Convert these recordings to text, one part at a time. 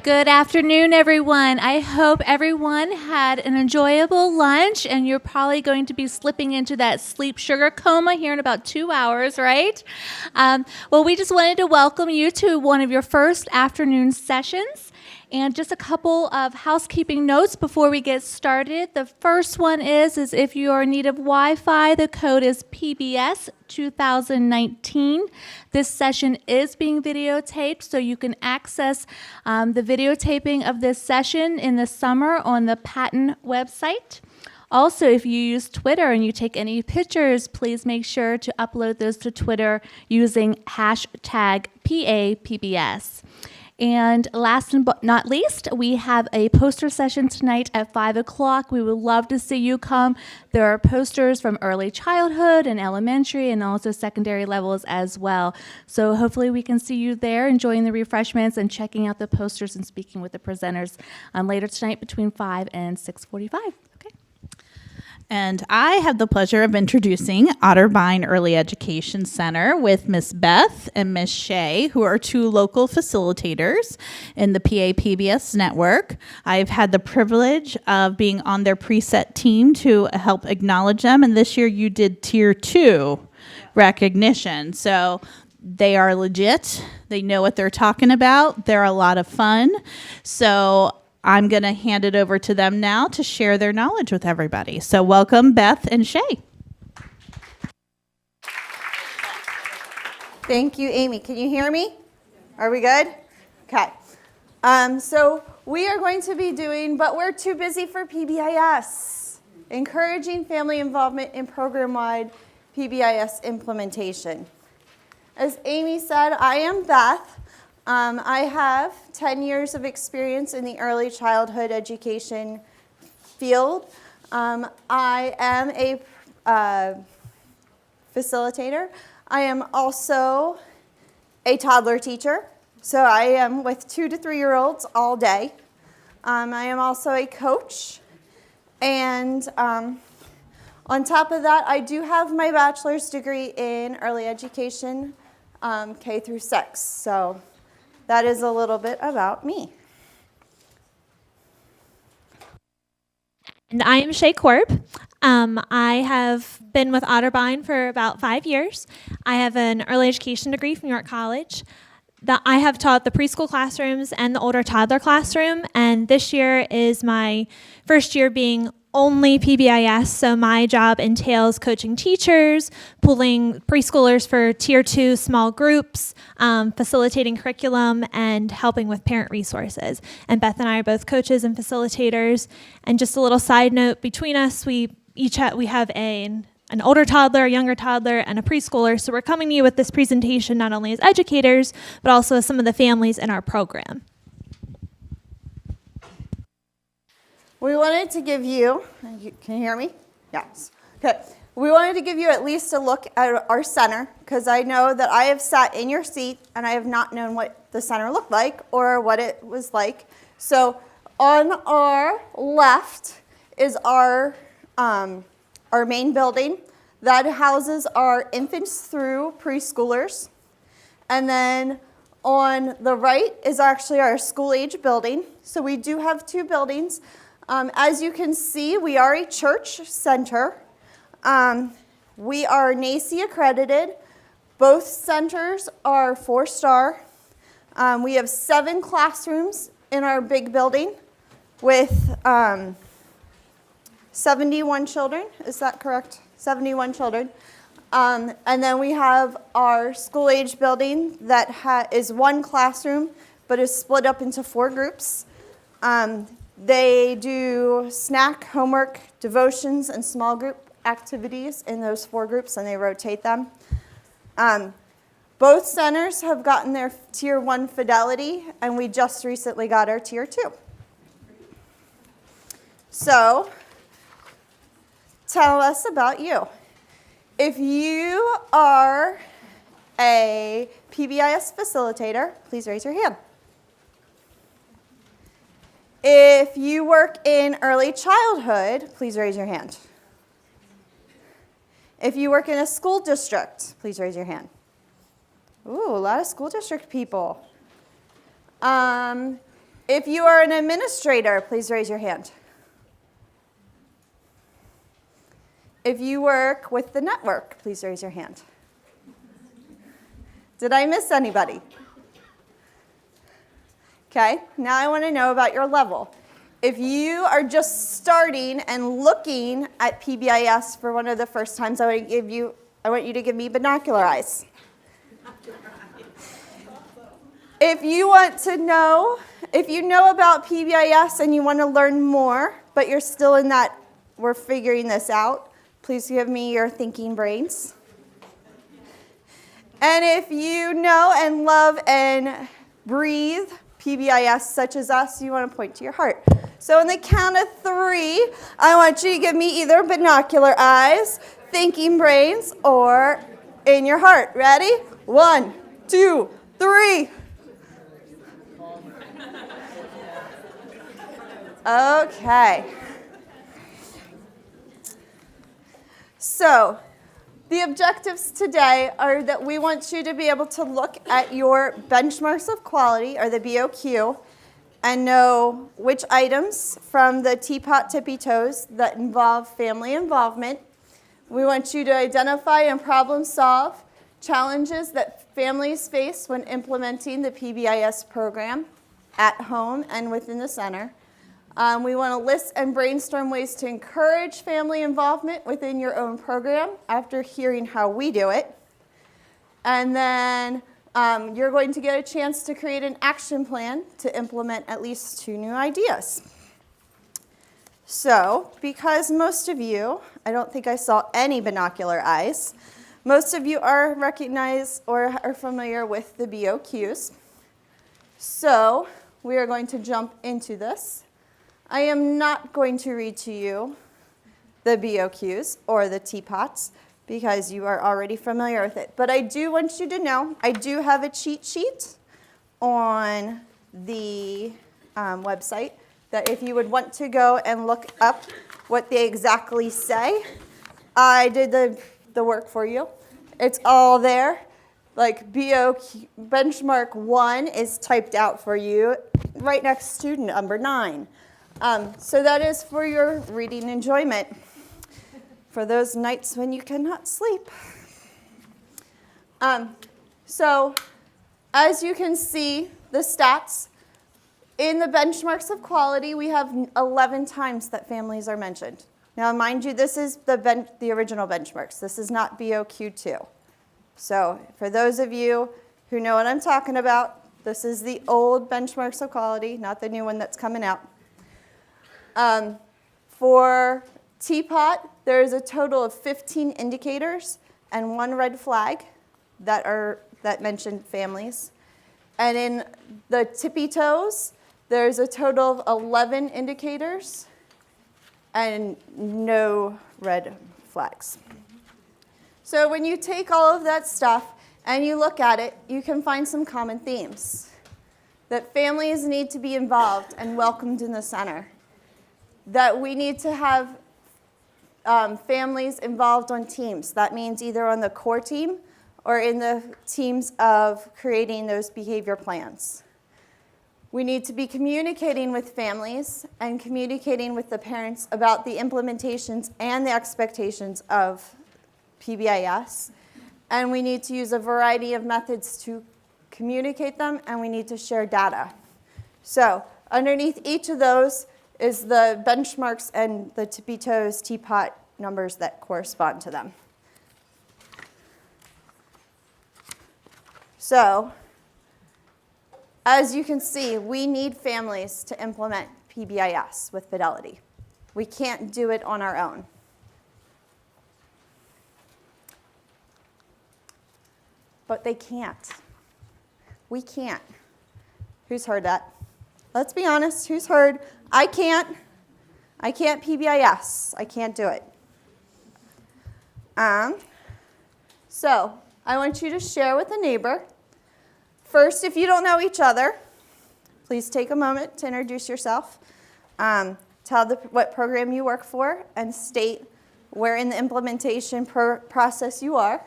Good afternoon, everyone. I hope everyone had an enjoyable lunch, and you're probably going to be slipping into that sleep sugar coma here in about 2 hours, right? Well, we just wanted to welcome you to one of your first afternoon sessions. And just a couple of housekeeping notes before we get started. The first one is if you are in need of Wi-Fi, the code is PBIS 2019. This session is being videotaped, so you can access the videotaping of this session in the summer on the Patton website. Also, if you use Twitter and you take any pictures, please make sure to upload those to Twitter using hashtag PAPBS. And last but not least, we have a poster session tonight at 5 o'clock. We would love to see you come. There are posters from early childhood and elementary and also secondary levels as well. So hopefully we can see you there enjoying the refreshments and checking out the posters and speaking with the presenters later tonight between 5 and 6:45. And I have the pleasure of introducing Otterbein Early Education Center with Miss Beth and Miss Shay, who are two local facilitators in the PAPBS network. I've had the privilege of being on their preset team to help acknowledge them, and this year you did Tier 2 recognition. So they are legit. They know what they're talking about. They're a lot of fun. So I'm going to hand it over to them now to share their knowledge with everybody. So welcome, Beth and Shay. Thank you, Amy. Can you hear me? Are we good? Okay. So we are going to be doing, but we're too busy for PBIS, encouraging family involvement in program-wide PBIS implementation. As Amy said, I am Beth. I have 10 years of experience in the early childhood education field. I am a facilitator. I am also a toddler teacher, so I am with 2 to 3-year-olds all day. I am also a coach, and on top of that, I do have my bachelor's degree in early education, K through 6. So that is a little bit about me. And I am Shay Korb. I have been with Otterbein for about 5 years. I have an early education degree from York College. I have taught the preschool classrooms and the older toddler classroom, and this year is my first year being only PBIS, so my job entails coaching teachers, pulling preschoolers for Tier 2 small groups, facilitating curriculum, and helping with parent resources. And Beth and I are both coaches and facilitators. And just a little side note, between us, we have an older toddler, a younger toddler, and a preschooler. So we're coming to you with this presentation not only as educators, but also as some of the families in our program. We wanted to give you, can you hear me? Yes. Okay. We wanted to give you at least a look at our center, because I know that I have sat in your seat and I have not known what the center looked like or what it was like. So on our left is our main building that houses our infants through preschoolers. And then on the right is actually our school-age building. So we do have 2 buildings. As you can see, we are a church center. We are NACCE accredited. Both centers are 4-star. We have 7 classrooms in our big building with 71 children. Is that correct? 71 children. And then we have our school-age building that is 1 classroom, but is split up into 4 groups. They do snack, homework, devotions, and small group activities in those 4 groups, and they rotate them. Both centers have gotten their Tier 1 fidelity, and we just recently got our Tier 2. So, tell us about you. If you are a PBIS facilitator, please raise your hand. If you work in early childhood, please raise your hand. If you work in a school district, please raise your hand. Ooh, a lot of school district people. If you are an administrator, please raise your hand. If you work with the network, please raise your hand. Did I miss anybody? Okay, now I want to know about your level. If you are just starting and looking at PBIS for one of the first times, I want you to give me binocular eyes. If you want to know, if you know about PBIS and you want to learn more, but you're still in that, we're figuring this out, please give me your thinking brains. And if you know and love and breathe PBIS such as us, you want to point to your heart. So on the count of 3, I want you to give me either binocular eyes, thinking brains, or in your heart. Ready? 1, 2, 3. Okay. So the objectives today are that we want you to be able to look at your benchmarks of quality, or the BOQ, and know which items from the teapot tippy toes that involve family involvement. We want you to identify and problem solve challenges that families face when implementing the PBIS program at home and within the center. We want to list and brainstorm ways to encourage family involvement within your own program after hearing how we do it. And then you're going to get a chance to create an action plan to implement at least 2 new ideas. So, because most of you, I don't think I saw any binocular eyes, most of you are recognized or are familiar with the BOQs. So, we are going to jump into this. I am not going to read to you the BOQs or the teapots because you are already familiar with it. But I do want you to know I do have a cheat sheet on the website that if you would want to go and look up what they exactly say, I did the work for you. It's all there. Like BOQ, benchmark 1 is typed out for you right next to number 9. So that is for your reading enjoyment for those nights when you cannot sleep. So as you can see, the stats, in the benchmarks of quality, we have 11 times that families are mentioned. Now, mind you, this is the original benchmarks. This is not BOQ2. So for those of you who know what I'm talking about, this is the old benchmarks of quality, not the new one that's coming out. For teapot, there is a total of 15 indicators and 1 red flag that mention families. And in the tippy toes, there's a total of 11 indicators and no red flags. So when you take all of that stuff and you look at it, you can find some common themes. That families need to be involved and welcomed in the center. That we need to have families involved on teams. That means either on the core team or in the teams of creating those behavior plans. We need to be communicating with families and communicating with the parents about the implementations and the expectations of PBIS. And we need to use a variety of methods to communicate them, and we need to share data. So underneath each of those is the benchmarks and the tippy toes teapot numbers that correspond to them. So, as you can see, we need families to implement PBIS with fidelity. We can't do it on our own. But they can't. We can't. Who's heard that? Let's be honest, who's heard, I can't PBIS, I can't do it. So I want you to share with a neighbor. First, if you don't know each other, please take a moment to introduce yourself. Tell what program you work for and state where in the implementation process you are.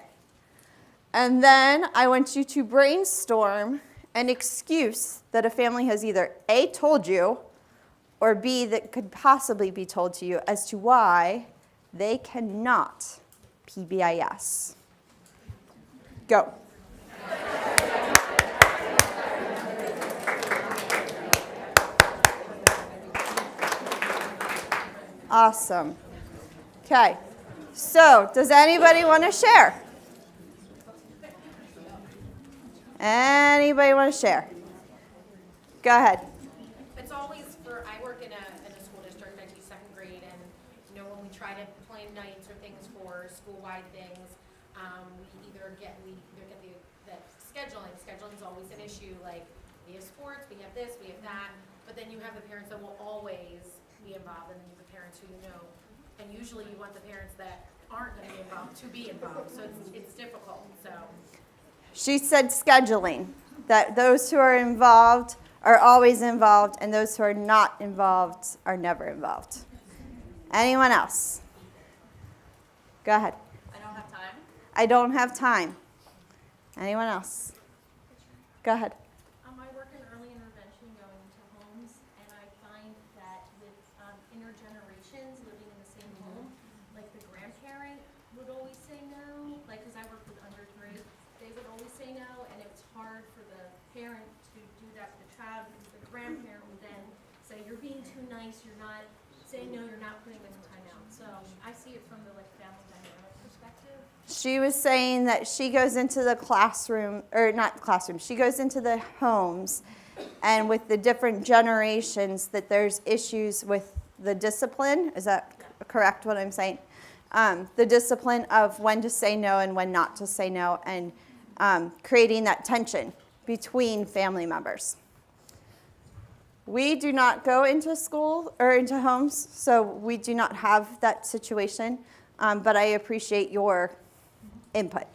And then I want you to brainstorm an excuse that a family has either A, told you, or B, that could possibly be told to you as to why they cannot PBIS. Go. Awesome. Okay. So, does anybody want to share? Anybody want to share? Go ahead. It's always I work in a school district, I teach second grade, and when we try to plan nights or things for school-wide things, we either get the scheduling. Scheduling's always an issue, like we have sports, we have this, we have that, but then you have the parents that will always be involved, and the parents who and usually you want the parents that aren't going to be involved to be involved, so it's difficult, so. She said scheduling, that those who are involved are always involved, and those who are not involved are never involved. Anyone else? Go ahead. I don't have time. I don't have time. Anyone else? Go ahead. I work in early intervention going into homes, and I find that with intergenerations living in the same home, like the grandparent would always say no, like because I work with under 3, they would always say no, and it's hard for the parent to do that for the child because the grandparent would then say, you're being too nice, you're not saying no, you're not putting them in timeout. So I see it from the family dynamic perspective. She was saying that she goes into the classroom, or not classroom, she goes into the homes, and with the different generations that there's issues with the discipline. Is that correct what I'm saying? The discipline of when to say no and when not to say no, and creating that tension between family members. We do not go into school or into homes, so we do not have that situation, but I appreciate your input.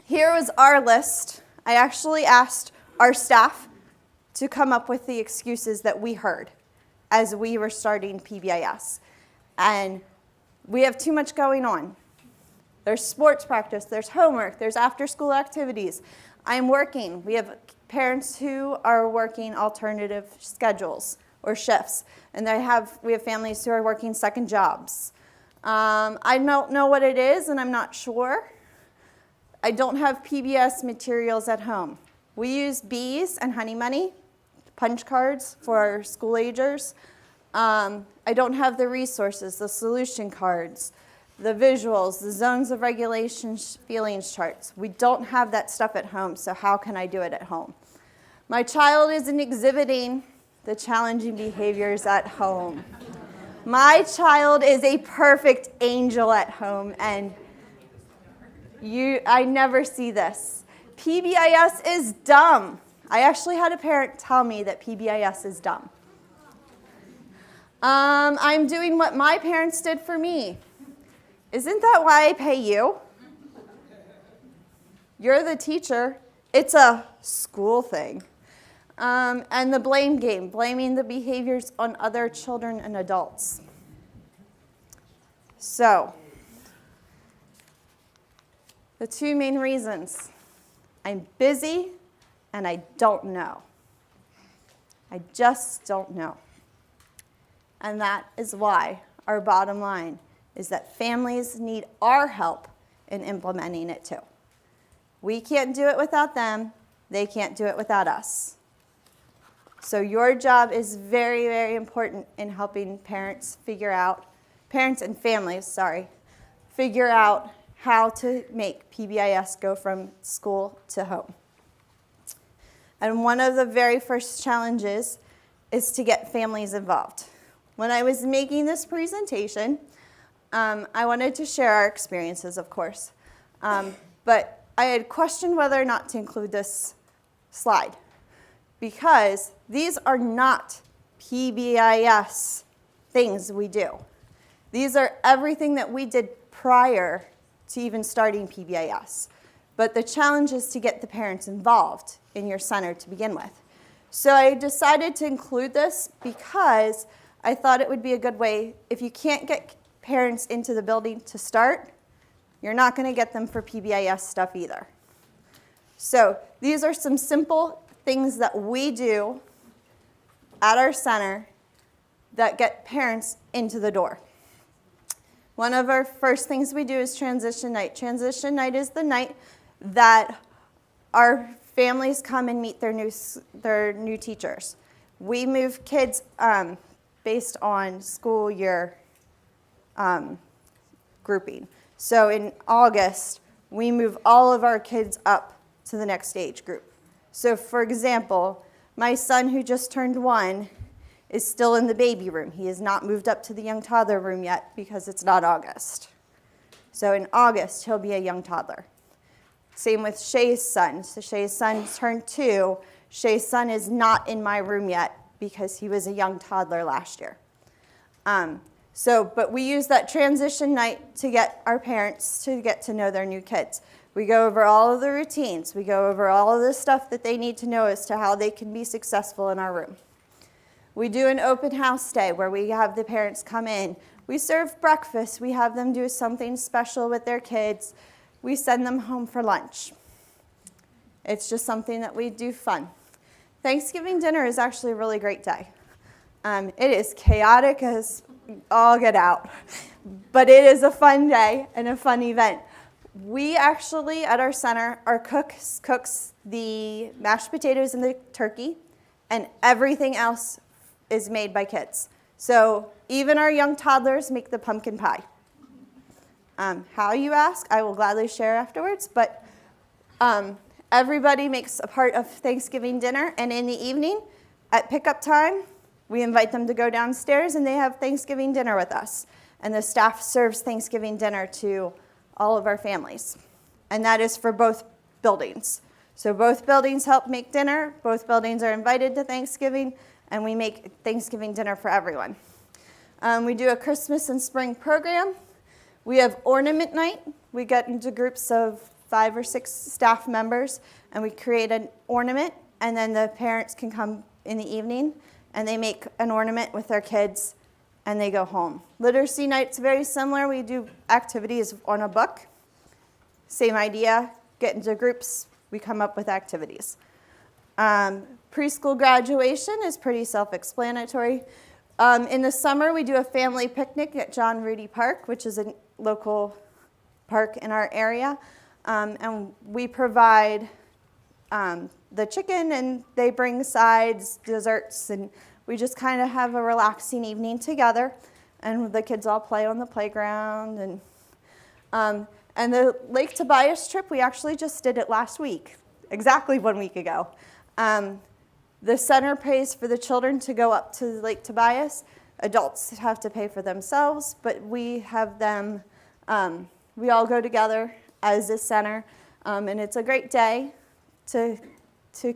Here was our list. I actually asked our staff to come up with the excuses that we heard as we were starting PBIS. And we have too much going on. There's sports practice, there's homework, there's after-school activities. I'm working. We have parents who are working alternative schedules or shifts, and we have families who are working second jobs. I don't know what it is, and I'm not sure. I don't have PBS materials at home. We use bees and honey money, punch cards for our school agers. I don't have the resources, the solution cards, the visuals, the zones of regulation feelings charts. We don't have that stuff at home, so how can I do it at home? My child isn't exhibiting the challenging behaviors at home. My child is a perfect angel at home, and I never see this. PBIS is dumb. I actually had a parent tell me that PBIS is dumb. I'm doing what my parents did for me. Isn't that why I pay you? You're the teacher. It's a school thing. And the blame game, blaming the behaviors on other children and adults. So, the two main reasons. I'm busy and I don't know. I just don't know. And that is why our bottom line is that families need our help in implementing it too. We can't do it without them. They can't do it without us. So your job is very, very important in helping parents and families, figure out how to make PBIS go from school to home. And one of the very first challenges is to get families involved. When I was making this presentation, I wanted to share our experiences, of course. But I had questioned whether or not to include this slide because these are not PBIS things we do. These are everything that we did prior to even starting PBIS. But the challenge is to get the parents involved in your center to begin with. So I decided to include this because I thought it would be a good way, if you can't get parents into the building to start, you're not going to get them for PBIS stuff either. So these are some simple things that we do at our center that get parents into the door. One of our first things we do is transition night. Transition night is the night that our families come and meet their new teachers. We move kids based on school year grouping. So in August, we move all of our kids up to the next age group. So for example, my son who just turned 1 is still in the baby room. He has not moved up to the young toddler room yet because it's not August. So in August, he'll be a young toddler. Same with Shay's son. So Shay's son turned 2. Shay's son is not in my room yet because he was a young toddler last year. But we use that transition night to get our parents to get to know their new kids. We go over all of the routines. We go over all of the stuff that they need to know as to how they can be successful in our room. We do an open house day where we have the parents come in. We serve breakfast. We have them do something special with their kids. We send them home for lunch. It's just something that we do fun. Thanksgiving dinner is actually a really great day. It is chaotic as all get out, but it is a fun day and a fun event. We actually, at our center, our cook cooks the mashed potatoes and the turkey, and everything else is made by kids. So even our young toddlers make the pumpkin pie. How, you ask? I will gladly share afterwards, but everybody makes a part of Thanksgiving dinner, and in the evening, at pickup time, we invite them to go downstairs and they have Thanksgiving dinner with us. And the staff serves Thanksgiving dinner to all of our families. And that is for both buildings. So both buildings help make dinner, both buildings are invited to Thanksgiving, and we make Thanksgiving dinner for everyone. We do a Christmas and spring program. We have ornament night. We get into groups of 5 or 6 staff members, and we create an ornament, and then the parents can come in the evening, and they make an ornament with their kids, and they go home. Literacy night's very similar. We do activities on a book. Same idea, get into groups, we come up with activities. Preschool graduation is pretty self-explanatory. In the summer, we do a family picnic at John Rudy Park, which is a local park in our area. And we provide the chicken, and they bring sides, desserts, and we just kind of have a relaxing evening together. And the kids all play on the playground. And the Lake Tobias trip, we actually just did it last week, exactly 1 week ago. The center pays for the children to go up to Lake Tobias. Adults have to pay for themselves, but we have them, we all go together as a center, and it's a great day to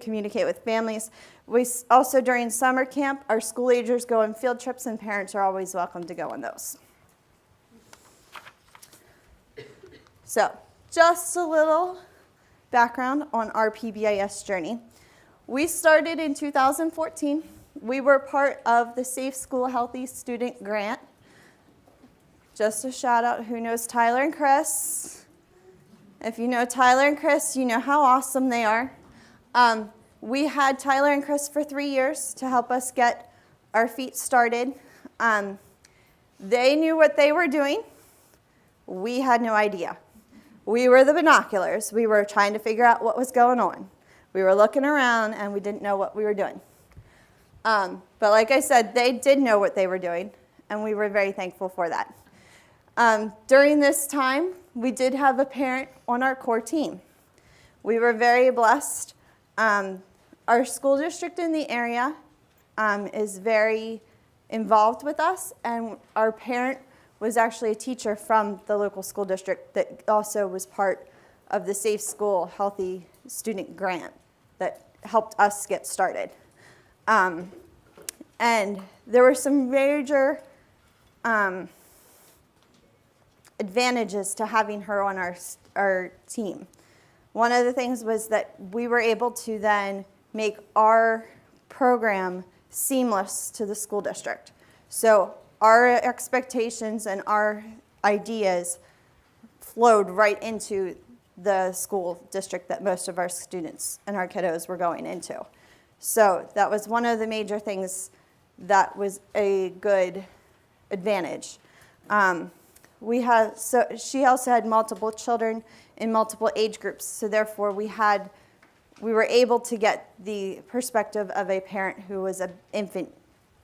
communicate with families. We also, during summer camp, our school agers go on field trips, and parents are always welcome to go on those. So, just a little background on our PBIS journey. We started in 2014. We were part of the Safe School Healthy Student Grant. Just a shout out, who knows Tyler and Chris? If you know Tyler and Chris, you know how awesome they are. We had Tyler and Chris for 3 years to help us get our feet started. They knew what they were doing. We had no idea. We were the binoculars. We were trying to figure out what was going on. We were looking around, and we didn't know what we were doing. But like I said, they did know what they were doing, and we were very thankful for that. During this time, we did have a parent on our core team. We were very blessed. Our school district in the area is very involved with us, and our parent was actually a teacher from the local school district that also was part of the Safe School Healthy Student Grant that helped us get started. And there were some major advantages to having her on our team. One of the things was that we were able to then make our program seamless to the school district. So our expectations and our ideas flowed right into the school district that most of our students and our kiddos were going into. So that was one of the major things that was a good advantage. She also had multiple children in multiple age groups, so therefore we were able to get the perspective of a parent who was an infant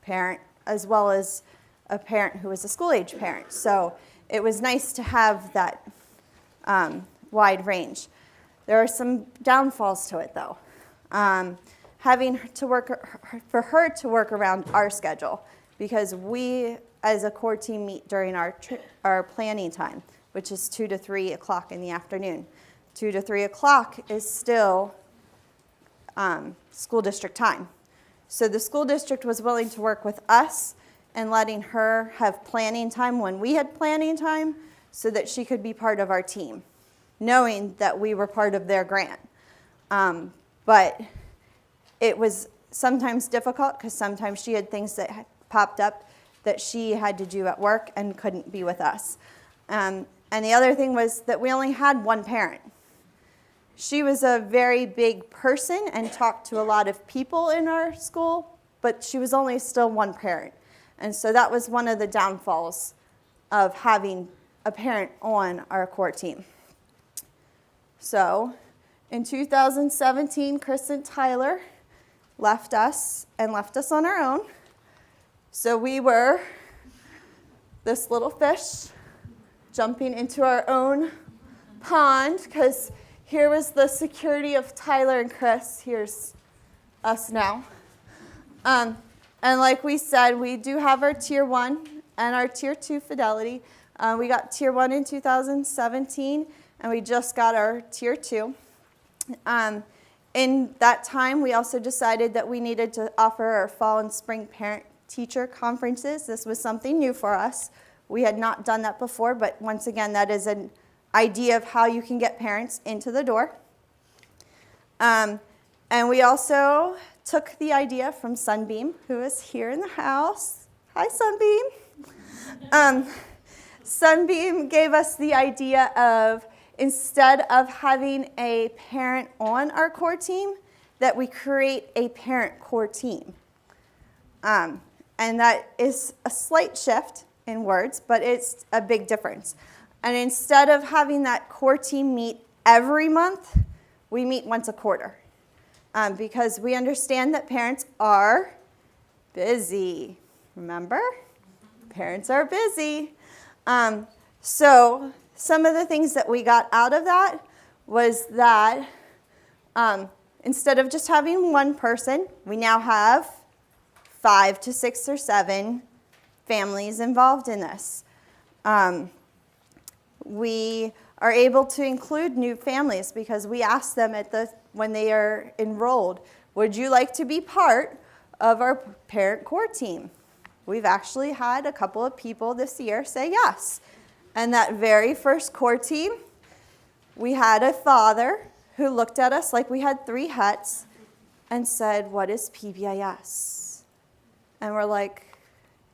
parent as well as a parent who was a school-age parent. So it was nice to have that wide range. There are some downfalls to it, though. Having to for her to work around our schedule, because we, as a core team, meet during our planning time, which is 2 to 3 o'clock in the afternoon. 2 to 3 o'clock is still school district time. So the school district was willing to work with us and letting her have planning time when we had planning time so that she could be part of our team, knowing that we were part of their grant. But it was sometimes difficult because sometimes she had things that popped up that she had to do at work and couldn't be with us. And the other thing was that we only had one parent. She was a very big person and talked to a lot of people in our school, but she was only still one parent. And so that was one of the downfalls of having a parent on our core team. So in 2017, Chris and Tyler left us on our own. So we were this little fish jumping into our own pond, because here was the security of Tyler and Chris. Here's us now. And like we said, we do have our Tier 1 and our Tier 2 fidelity. We got Tier 1 in 2017, and we just got our Tier 2. In that time, we also decided that we needed to offer our fall and spring parent-teacher conferences. This was something new for us. We had not done that before, but once again, that is an idea of how you can get parents into the door. And we also took the idea from Sunbeam, who is here in the house. Hi, Sunbeam. Sunbeam gave us the idea of, instead of having a parent on our core team, that we create a parent core team. And that is a slight shift in words, but it's a big difference. And instead of having that core team meet every month, we meet once a quarter. Because we understand that parents are busy. Remember? Parents are busy. So some of the things that we got out of that was that instead of just having one person, we now have 5 to 6 or 7 families involved in this. We are able to include new families because we ask them when they are enrolled, would you like to be part of our parent core team? We've actually had a couple of people this year say yes. And that very first core team, we had a father who looked at us like we had 3 heads and said, what is PBIS? And we're like,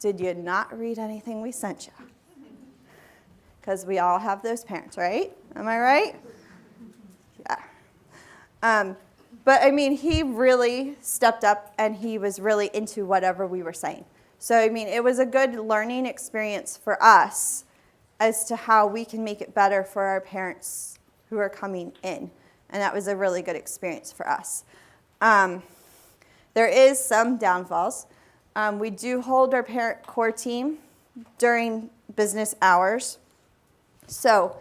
did you not read anything we sent you? Because we all have those parents, right? Am I right? Yeah. But I mean, he really stepped up and he was really into whatever we were saying. So I mean, it was a good learning experience for us as to how we can make it better for our parents who are coming in. And that was a really good experience for us. There is some downfalls. We do hold our parent core team during business hours. So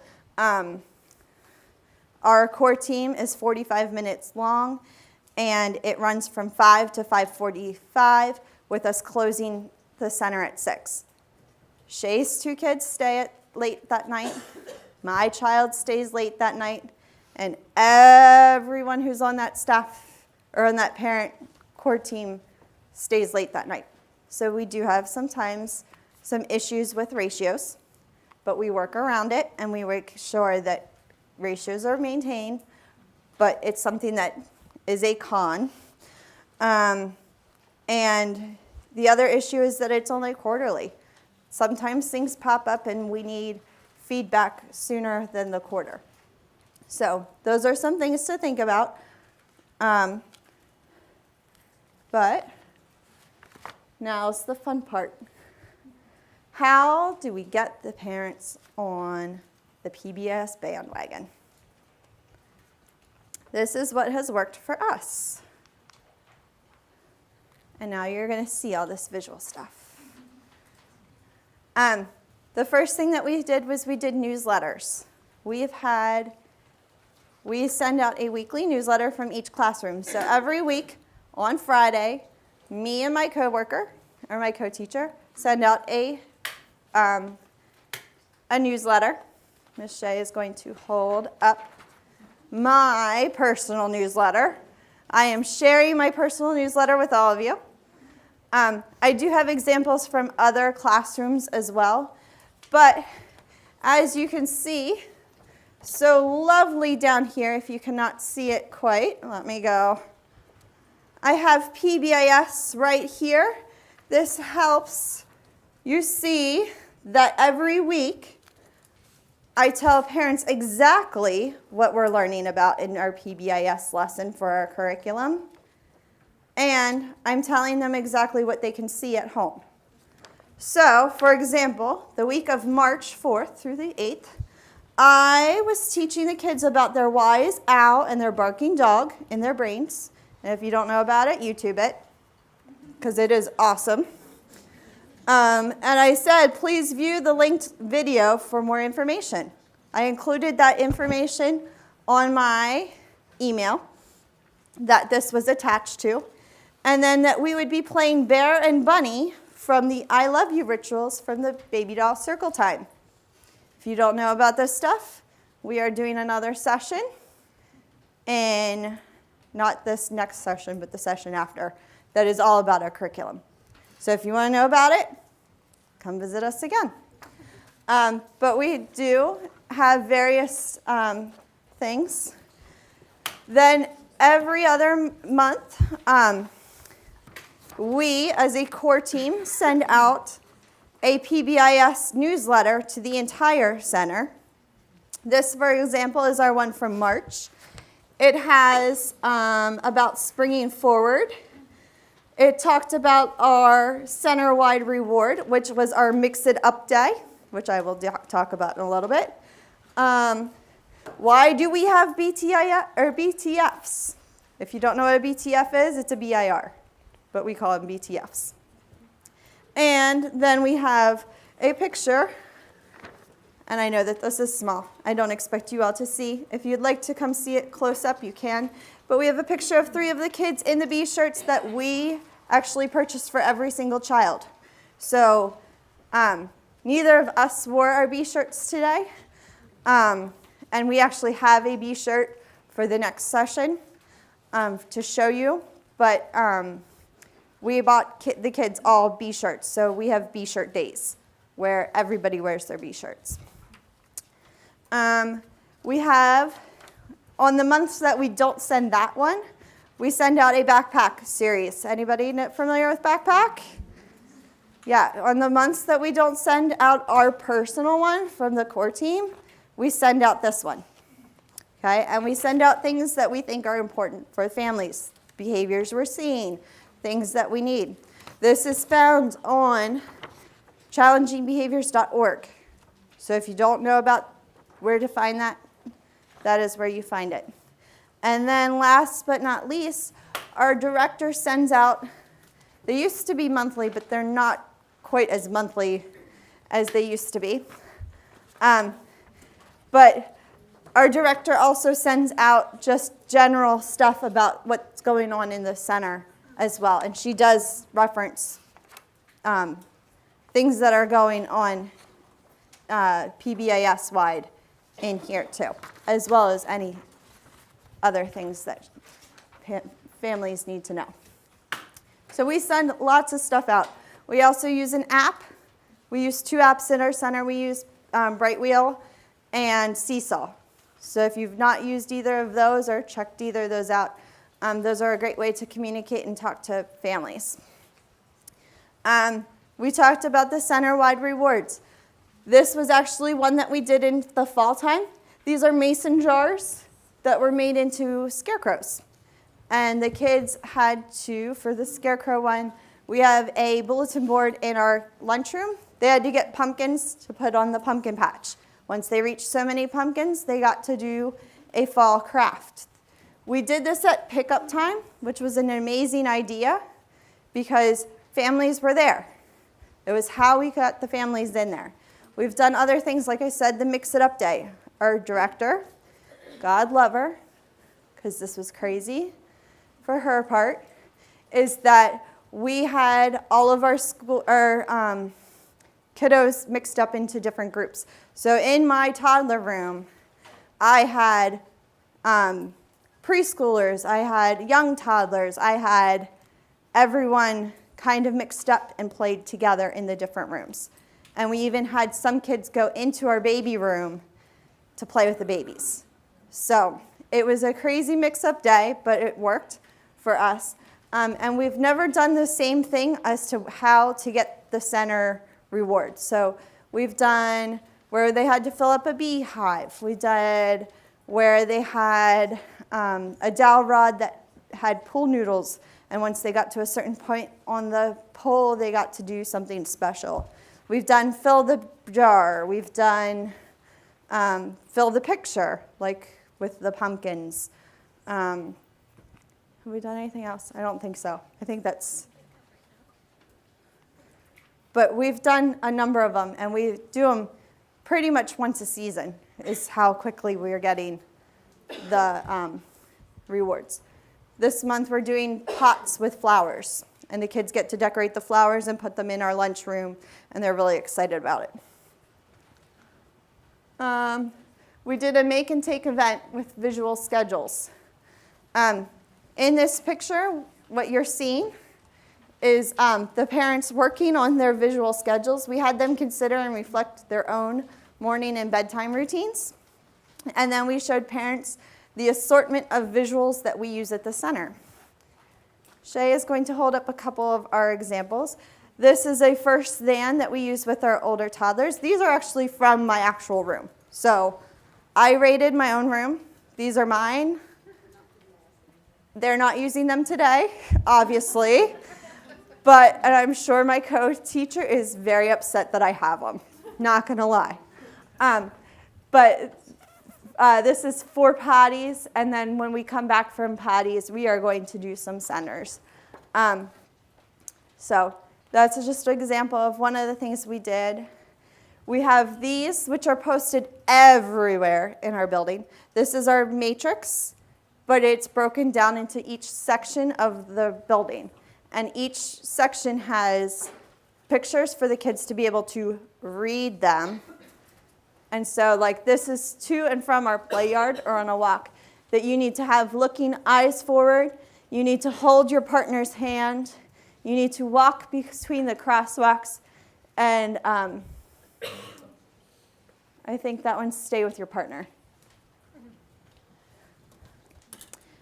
our core team is 45 minutes long, and it runs from 5 to 5:45 with us closing the center at 6. Shay's 2 kids stay late that night. My child stays late that night. And everyone who's on that staff or on that parent core team stays late that night. So we do have sometimes some issues with ratios, but we work around it and we make sure that ratios are maintained, but it's something that is a con. And the other issue is that it's only quarterly. Sometimes things pop up and we need feedback sooner than the quarter. So those are some things to think about. But now's the fun part. How do we get the parents on the PBIS bandwagon? This is what has worked for us. And now you're going to see all this visual stuff. The first thing that we did was we did newsletters. We send out a weekly newsletter from each classroom. So every week on Friday, me and my coworker or my co-teacher send out a newsletter. Ms. Shea is going to hold up my personal newsletter. I am sharing my personal newsletter with all of you. I do have examples from other classrooms as well. But as you can see, so lovely down here, if you cannot see it quite, let me go. I have PBIS right here. This helps you see that every week I tell parents exactly what we're learning about in our PBIS lesson for our curriculum. And I'm telling them exactly what they can see at home. So, for example, the week of March 4th through the 8th, I was teaching the kids about their wise owl and their barking dog in their brains. And if you don't know about it, YouTube it, because it is awesome. And I said, please view the linked video for more information. I included that information on my email that this was attached to. And then that we would be playing Bear and Bunny from the I Love You rituals from the Baby Doll Circle Time. If you don't know about this stuff, we are doing another session in, not this next session, but the session after, that is all about our curriculum. So if you want to know about it, come visit us again. But we do have various things. Then every other month, we, as a core team, send out a PBIS newsletter to the entire center. This, for example, is our one from March. It has about springing forward. It talked about our center-wide reward, which was our Mix It Up Day, which I will talk about in a little bit. Why do we have BTFs? If you don't know what a BTF is, it's a BIR, but we call them BTFs. And then we have a picture, and I know that this is small. I don't expect you all to see. If you'd like to come see it close up, you can. But we have a picture of 3 of the kids in the B shirts that we actually purchased for every single child. So neither of us wore our B shirts today. And we actually have a B shirt for the next session to show you. But we bought the kids all B shirts. So we have B shirt days where everybody wears their B shirts. We have, on the months that we don't send that one, we send out a backpack series. Anybody familiar with backpack? Yeah, on the months that we don't send out our personal one from the core team, we send out this one. Okay, and we send out things that we think are important for families, behaviors we're seeing, things that we need. This is found on challengingbehaviors.org. So if you don't know about where to find that, that is where you find it. And then last but not least, our director sends out, they used to be monthly, but they're not quite as monthly as they used to be. But our director also sends out just general stuff about what's going on in the center as well. And she does reference things that are going on PBIS-wide in here too, as well as any other things that families need to know. So we send lots of stuff out. We also use an app. We use 2 apps in our center. We use Brightwheel and Seesaw. So if you've not used either of those or checked either of those out, those are a great way to communicate and talk to families. We talked about the center-wide rewards. This was actually one that we did in the fall time. These are mason jars. that were made into scarecrows. And the kids had to, for the scarecrow one, we have a bulletin board in our lunchroom. They had to get pumpkins to put on the pumpkin patch. Once they reached so many pumpkins, they got to do a fall craft. We did this at pickup time, which was an amazing idea because families were there. It was how we got the families in there. We've done other things, like I said, the Mix It Up Day. Our director, God love her, because this was crazy for her part, is that we had all of our kiddos mixed up into different groups. So in my toddler room, I had preschoolers, I had young toddlers, I had everyone kind of mixed up and played together in the different rooms. And we even had some kids go into our baby room to play with the babies. So it was a crazy mix-up day, but it worked for us. And we've never done the same thing as to how to get the center reward. So we've done where they had to fill up a beehive. We did where they had a dowel rod that had pool noodles. And once they got to a certain point on the pole, they got to do something special. We've done fill the jar. We've done fill the picture, like with the pumpkins. Have we done anything else? I don't think so. I think that's... But we've done a number of them, and we do them pretty much once a season, is how quickly we are getting the rewards. This month we're doing pots with flowers, and the kids get to decorate the flowers and put them in our lunchroom, and they're really excited about it. We did a make and take event with visual schedules. In this picture, what you're seeing is the parents working on their visual schedules. We had them consider and reflect their own morning and bedtime routines. And then we showed parents the assortment of visuals that we use at the center. Shay is going to hold up a couple of our examples. This is a first than that we use with our older toddlers. These are actually from my actual room. So I rated my own room. These are mine. They're not using them today, obviously. And I'm sure my co-teacher is very upset that I have them. Not going to lie. This is for patties, and then when we come back from patties, we are going to do some centers. So that's just an example of one of the things we did. We have these, which are posted everywhere in our building. This is our matrix, but it's broken down into each section of the building. And each section has pictures for the kids to be able to read them. And so like this is to and from our play yard or on a walk that you need to have looking eyes forward. You need to hold your partner's hand. You need to walk between the crosswalks. And I think that one's stay with your partner.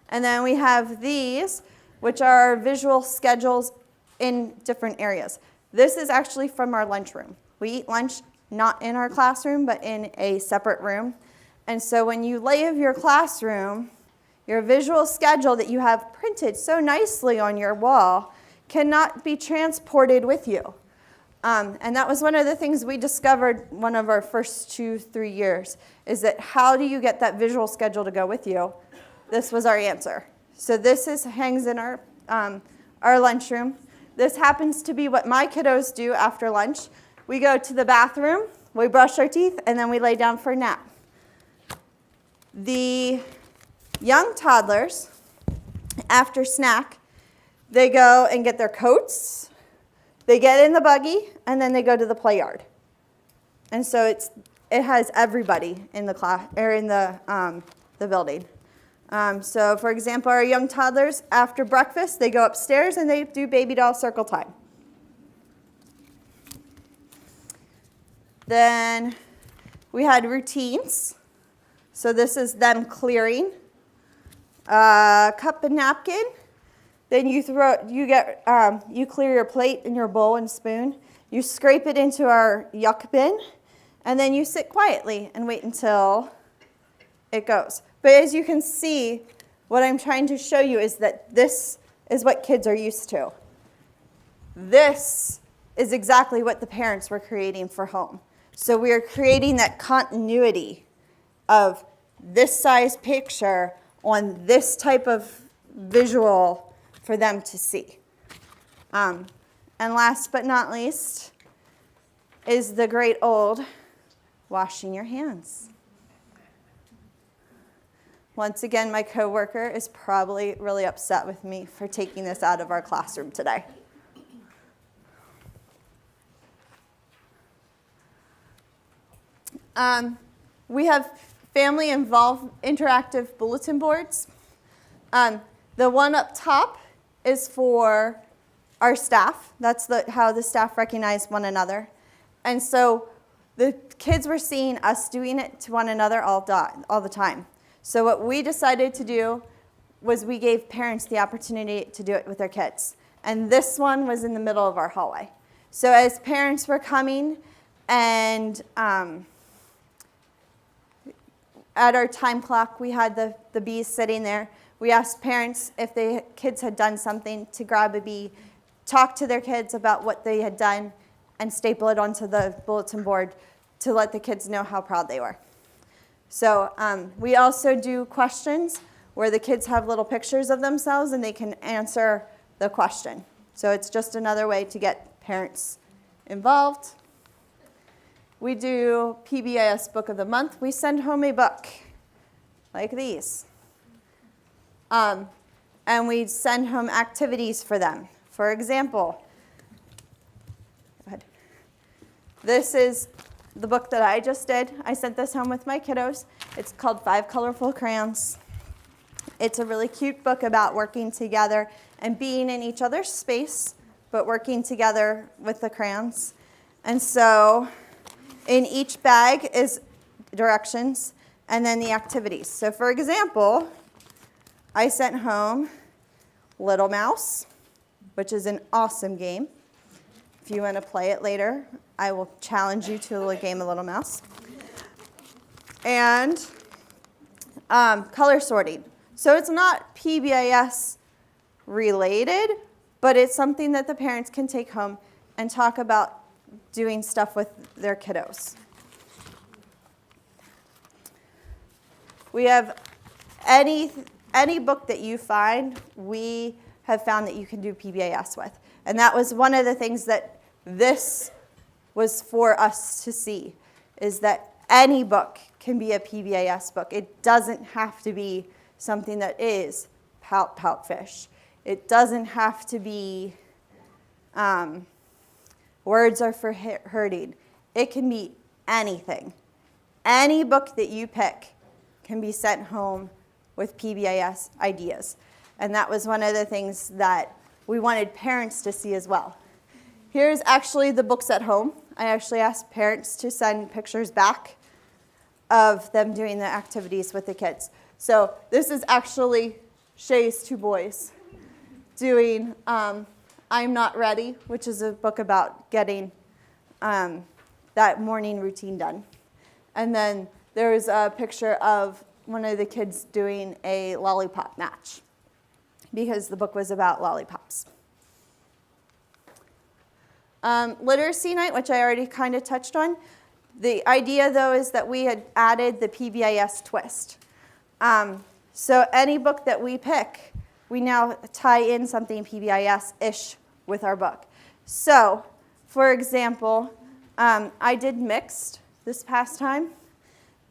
And then we have these, which are visual schedules in different areas. This is actually from our lunchroom. We eat lunch not in our classroom, but in a separate room. And so when you leave your classroom, your visual schedule that you have printed so nicely on your wall cannot be transported with you. And that was one of the things we discovered one of our first 2-3 years, is that how do you get that visual schedule to go with you? This was our answer. So this hangs in our lunchroom. This happens to be what my kiddos do after lunch. We go to the bathroom, we brush our teeth, and then we lay down for a nap. The young toddlers, after snack, they go and get their coats, they get in the buggy, and then they go to the play yard. And so it has everybody in the class or in the building. So for example, our young toddlers, after breakfast, they go upstairs and they do baby doll circle time. Then we had routines. So this is them clearing a cup and napkin. Then you clear your plate and your bowl and spoon. You scrape it into our yuck bin, and then you sit quietly and wait until it goes. But as you can see, what I'm trying to show you is that this is what kids are used to. This is exactly what the parents were creating for home. So we are creating that continuity of this size picture on this type of visual for them to see. And last but not least is the great old washing your hands. Once again, my coworker is probably really upset with me for taking this out of our classroom today. We have family-involved interactive bulletin boards. The one up top is for our staff. That's how the staff recognize one another. And so the kids were seeing us doing it to one another all the time. So what we decided to do was we gave parents the opportunity to do it with their kids. And this one was in the middle of our hallway. So as parents were coming and at our time clock, we had the bees sitting there. We asked parents if the kids had done something to grab a bee, talk to their kids about what they had done, and staple it onto the bulletin board to let the kids know how proud they were. So we also do questions where the kids have little pictures of themselves and they can answer the question. So it's just another way to get parents involved. We do PBIS Book of the Month. We send home a book like these. And we send home activities for them. For example, this is the book that I just did. I sent this home with my kiddos. It's called 5 Colorful Crayons. It's a really cute book about working together and being in each other's space, but working together with the crayons. And so in each bag is directions and then the activities. So for example, I sent home Little Mouse, which is an awesome game. If you want to play it later, I will challenge you to a game of Little Mouse. And color sorting. So it's not PBIS related, but it's something that the parents can take home and talk about doing stuff with their kiddos. We have any book that you find, we have found that you can do PBIS with. And that was one of the things that this was for us to see, is that any book can be a PBIS book. It doesn't have to be something that is Pout Pout Fish. It doesn't have to be Words Are for Herding. It can be anything. Any book that you pick can be sent home with PBIS ideas. And that was one of the things that we wanted parents to see as well. Here's actually the books at home. I actually asked parents to send pictures back of them doing the activities with the kids. So this is actually Shay's 2 boys doing I'm Not Ready, which is a book about getting that morning routine done. And then there's a picture of one of the kids doing a lollipop match, because the book was about lollipops. Literacy night, which I already kind of touched on. The idea, though, is that we had added the PBIS twist. So any book that we pick, we now tie in something PBIS-ish with our book. So, for example, I did mixed this past time.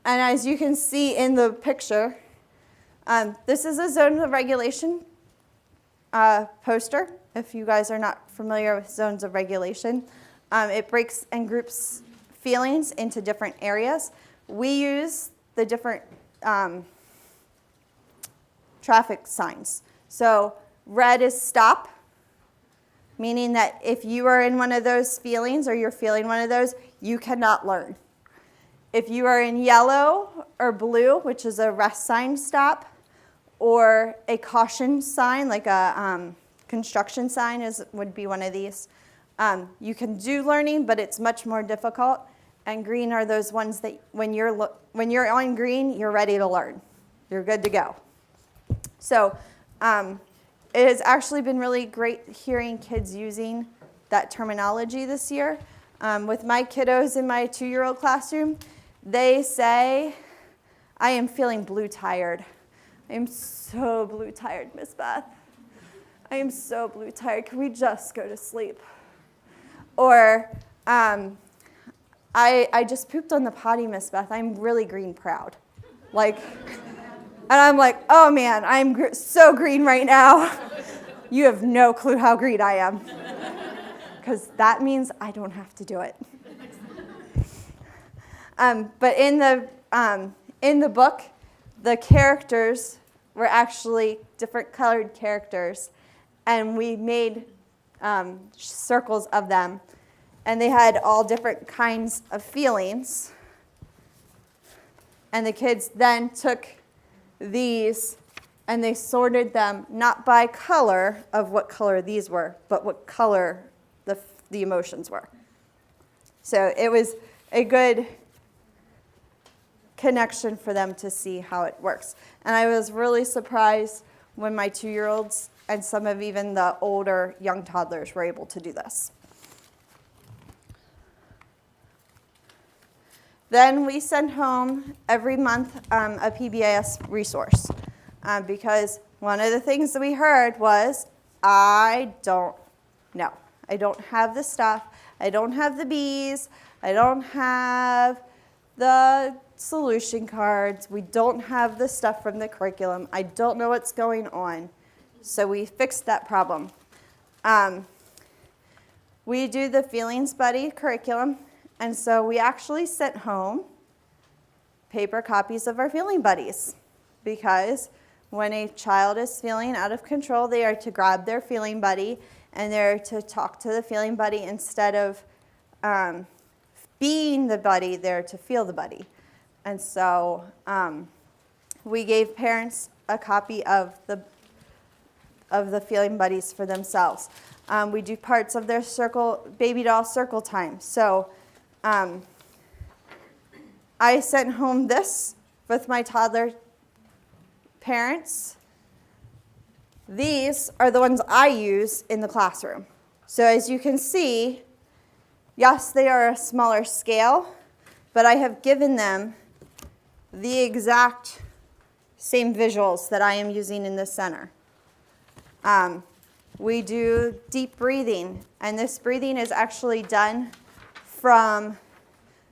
And as you can see in the picture, this is a zones of regulation poster. If you guys are not familiar with zones of regulation, it breaks and groups feelings into different areas. We use the different traffic signs. So red is stop, meaning that if you are in one of those feelings or you're feeling one of those, you cannot learn. If you are in yellow or blue, which is a rest sign, stop, or a caution sign, like a construction sign would be one of these. You can do learning, but it's much more difficult. And green are those ones that when you're on green, you're ready to learn. You're good to go. So it has actually been really great hearing kids using that terminology this year. With my kiddos in my 2-year-old classroom, they say, I am feeling blue tired. I am so blue tired, Miss Beth. I am so blue tired. Can we just go to sleep? Or, I just pooped on the potty, Miss Beth. I'm really green proud. And I'm like, oh man, I'm so green right now. You have no clue how green I am. Because that means I don't have to do it. But in the book, the characters were actually different colored characters, and we made circles of them, and they had all different kinds of feelings. And the kids then took these and they sorted them not by color of what color these were, but what color the emotions were. So it was a good connection for them to see how it works. And I was really surprised when my 2-year-olds and some of even the older young toddlers were able to do this. Then we send home every month a PBIS resource because one of the things that we heard was, I don't know. I don't have the stuff. I don't have the B's. I don't have the solution cards. We don't have the stuff from the curriculum. I don't know what's going on. So we fixed that problem. We do the Feelings Buddy curriculum, and so we actually sent home paper copies of our Feeling Buddies because when a child is feeling out of control, they are to grab their Feeling Buddy and they're to talk to the Feeling Buddy instead of being the buddy, they're to feel the buddy. And so we gave parents a copy of the Feeling Buddies for themselves. We do parts of their baby doll circle time. So I sent home this with my toddler parents. These are the ones I use in the classroom. So as you can see, yes, they are a smaller scale, but I have given them the exact same visuals that I am using in the center. We do deep breathing, and this breathing is actually done from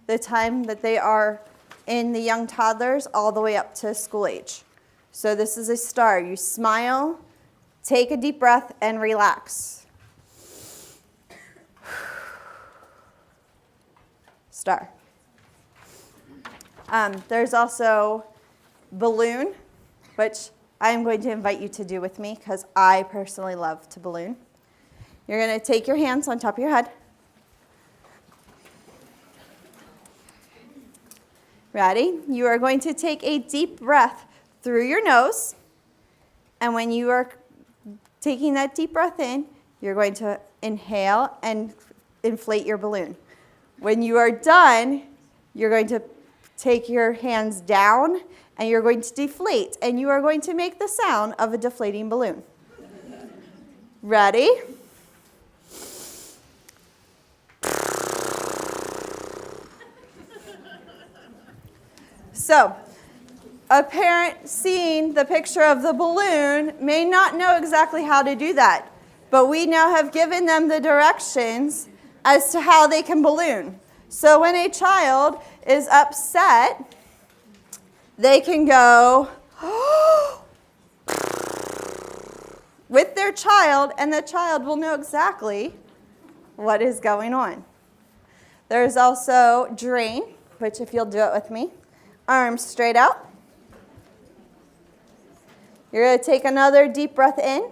the time that they are in the young toddlers all the way up to school age. So this is a start. You smile, take a deep breath, and relax. Star. There's also balloon, which I'm going to invite you to do with me because I personally love to balloon. You're going to take your hands on top of your head. Ready? You are going to take a deep breath through your nose. And when you are taking that deep breath in, you're going to inhale and inflate your balloon. When you are done, you're going to take your hands down and you're going to deflate. And you are going to make the sound of a deflating balloon. Ready? So, a parent seeing the picture of the balloon may not know exactly how to do that, but we now have given them the directions as to how they can balloon. So when a child is upset, they can go with their child, and the child will know exactly what is going on. There's also drain, which if you'll do it with me, arms straight out. You're going to take another deep breath in,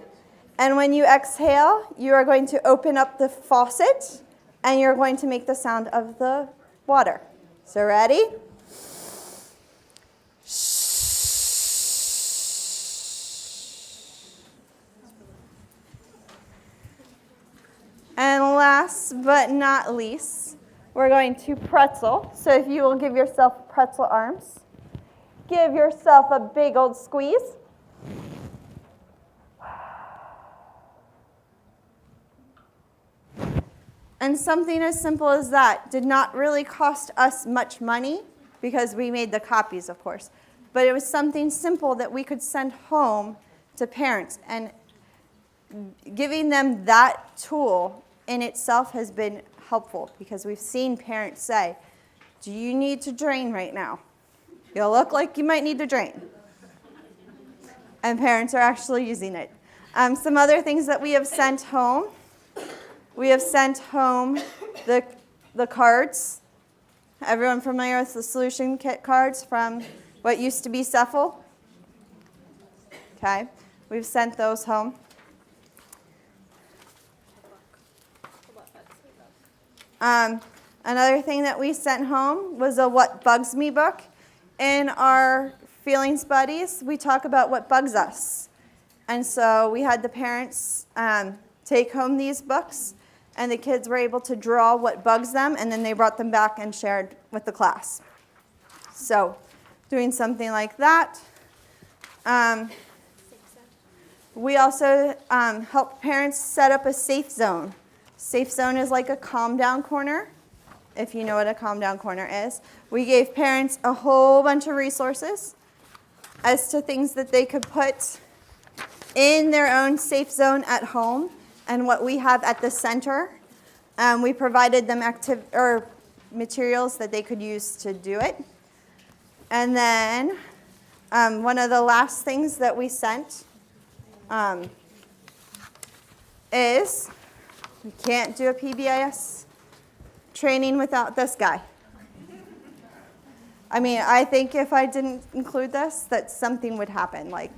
and when you exhale, you are going to open up the faucet, and you're going to make the sound of the water. So ready? And last but not least, we're going to pretzel. So if you will give yourself pretzel arms, give yourself a big old squeeze. And something as simple as that did not really cost us much money because we made the copies, of course. But it was something simple that we could send home to parents. And giving them that tool in itself has been helpful because we've seen parents say, do you need to drain right now? You look like you might need to drain. And parents are actually using it. Some other things that we have sent home. We have sent home the cards. Everyone familiar with the solution kit cards from what used to be Cephal? Okay, we've sent those home. Another thing that we sent home was a What Bugs Me book. In our Feelings Buddies, we talk about what bugs us. And so we had the parents take home these books, and the kids were able to draw what bugs them, and then they brought them back and shared with the class. So doing something like that. We also help parents set up a safe zone. Safe zone is like a calm down corner, if you know what a calm down corner is. We gave parents a whole bunch of resources as to things that they could put in their own safe zone at home and what we have at the center. We provided them materials that they could use to do it. And then one of the last things that we sent is we can't do a PBIS training without this guy. I mean, I think if I didn't include this, that something would happen. Like,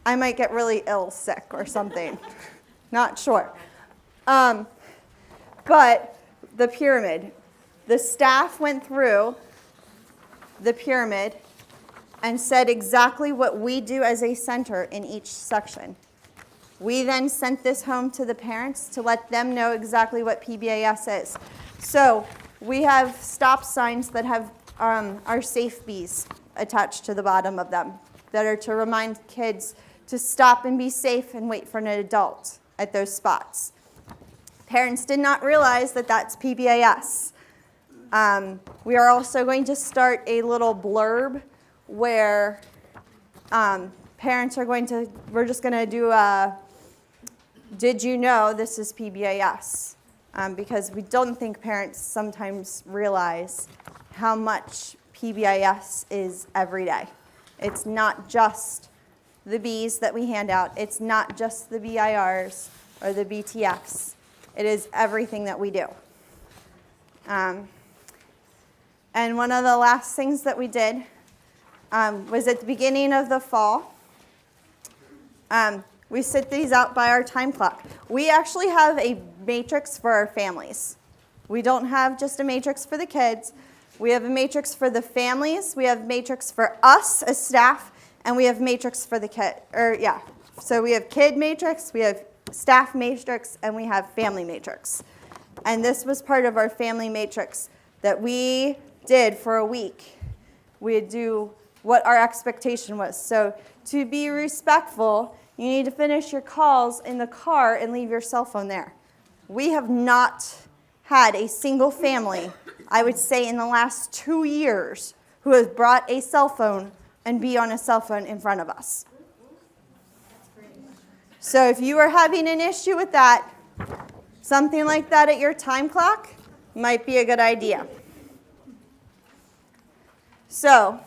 I might get really sick or something. Not sure. But the pyramid. The staff went through the pyramid and said exactly what we do as a center in each section. We then sent this home to the parents to let them know exactly what PBIS is. So we have stop signs that have our safe bees attached to the bottom of them that are to remind kids to stop and be safe and wait for an adult at those spots. Parents did not realize that that's PBIS. We are also going to start a little blurb where parents are we're just going to do a, did you know this is PBIS? Because we don't think parents sometimes realize how much PBIS is every day. It's not just the Bs that we hand out. It's not just the BIRs or the BTFs. It is everything that we do. And one of the last things that we did was at the beginning of the fall. We sit these out by our time clock. We actually have a matrix for our families. We don't have just a matrix for the kids. We have a matrix for the families. We have a matrix for us as staff, and we have matrix for the kid. So we have kid matrix, we have staff matrix, and we have family matrix. And this was part of our family matrix that we did for a week. We'd do what our expectation was. So to be respectful, you need to finish your calls in the car and leave your cell phone there. We have not had a single family, I would say in the last 2 years, who has brought a cell phone and be on a cell phone in front of us. So if you are having an issue with that, something like that at your time clock might be a good idea. So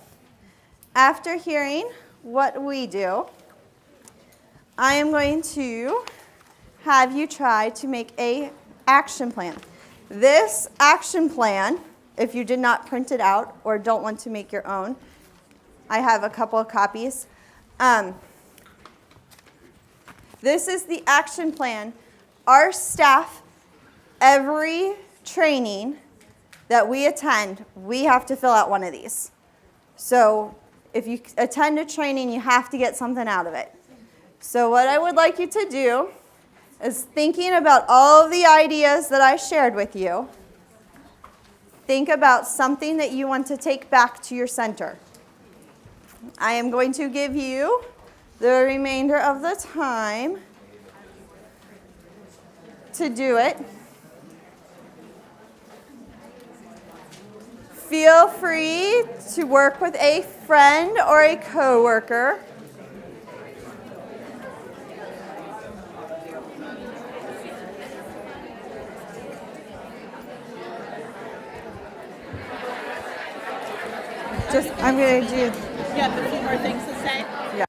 after hearing what we do, I am going to have you try to make an action plan. This action plan, if you did not print it out or don't want to make your own, I have a couple of copies. This is the action plan. Our staff, every training that we attend, we have to fill out one of these. So if you attend a training, you have to get something out of it. So what I would like you to do is thinking about all of the ideas that I shared with you, think about something that you want to take back to your center. I am going to give you the remainder of the time to do it. Feel free to work with a friend or a coworker. I'm going to do. You have a few more things to say? Yeah.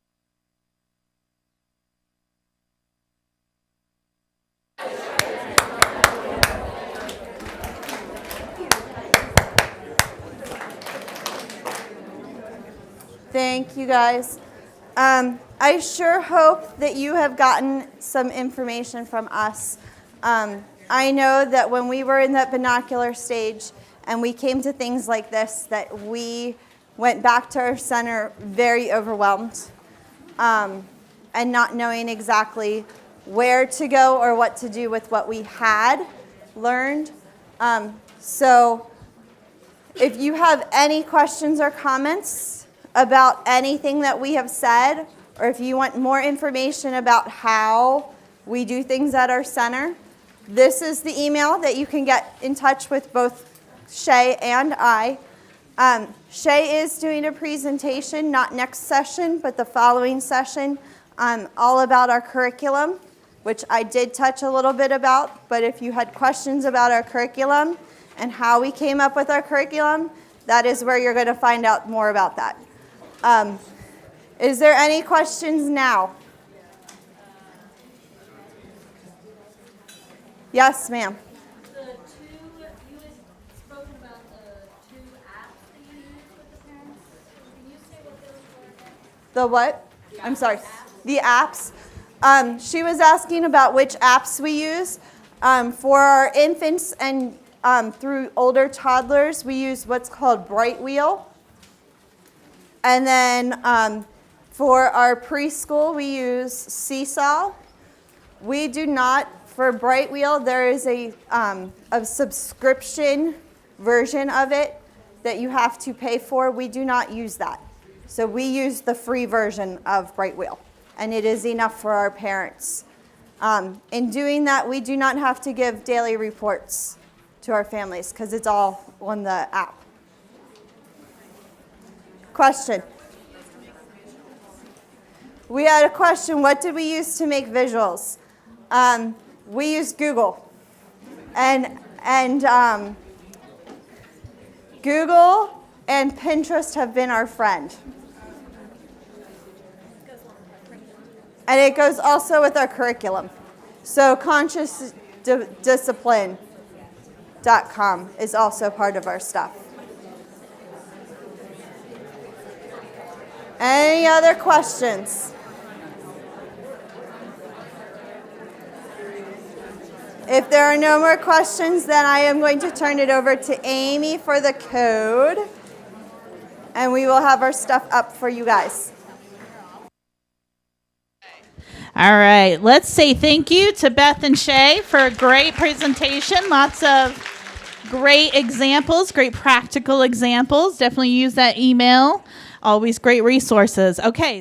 Thank you guys. I sure hope that you have gotten some information from us. I know that when we were in that binocular stage and we came to things like this, that we went back to our center very overwhelmed and not knowing exactly where to go or what to do with what we had learned. So if you have any questions or comments about anything that we have said, or if you want more information about how we do things at our center, this is the email that you can get in touch with both Shay and I. Shay is doing a presentation, not next session, but the following session, all about our curriculum, which I did touch a little bit about. But if you had questions about our curriculum and how we came up with our curriculum, that is where you're going to find out more about that. Is there any questions now? Yes, ma'am. The two, you had spoken about the two apps that you use with the parents. Can you say what those were again? The what? I'm sorry. The apps. She was asking about which apps we use. For our infants and through older toddlers, we use what's called Bright Wheel. And then for our preschool, we use Seesaw. We do not, for Bright Wheel, there is a subscription version of it that you have to pay for. We do not use that. So we use the free version of Bright Wheel, and it is enough for our parents. In doing that, we do not have to give daily reports to our families because it's all on the app. Question. We had a question, what did we use to make visuals? We used Google. And Google and Pinterest have been our friend. And it goes also with our curriculum. So consciousdiscipline.com is also part of our stuff. Any other questions? If there are no more questions, then I am going to turn it over to Amy for the code. And we will have our stuff up for you guys. All right, let's say thank you to Beth and Shay for a great presentation. Lots of great examples, great practical examples. Definitely use that email. Always great resources. Okay.